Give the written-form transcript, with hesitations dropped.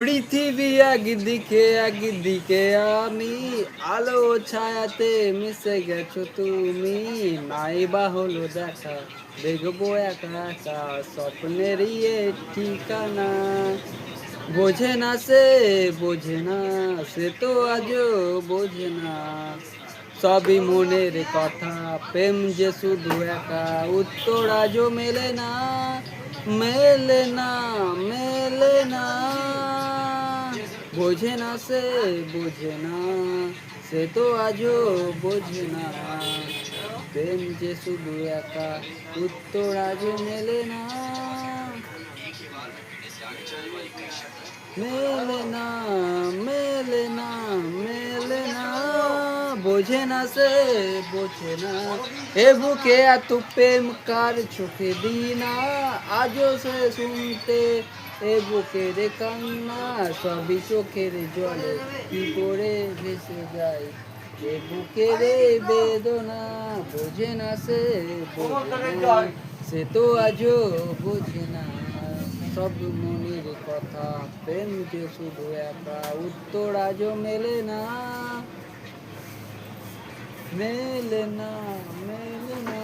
পৃথিবী একদিকে একদিকে আমি, আলো ছায়াতে মিশে গেছো তুমি। নাই বা হলো দেখা, দেখবো একা একা স্বপ্নেরই এ ঠিকানা। বোঝে না সে, বোঝে না সে তো আজও বোঝে না। সবই মনের কথা, প্রেম যে শুধু একা, উত্তর আজও মেলে না, মেলে না, মেলে না। বোঝে না সে, বোঝে না সে তো আজও বোঝে না। প্রেম যে শুধু একা, উত্তর আজও মেলে না, মেলে না, মেলে না, মেলে না। বোঝে না সে, বোঝে না। এ বুকে এত প্রেম কার চোখে দিই না, আজও সে শুনতে এ বুকের কান্না। সবই চোখের জলে কি করে ভেসে যায়, এ বুকের বেদনা। বোঝে না সে, বোঝে না সে তো আজও বোঝে না। সব মনের কথা, প্রেম যে শুধু একা, উত্তর আজও মেলে না, মেলে না, মেলে না।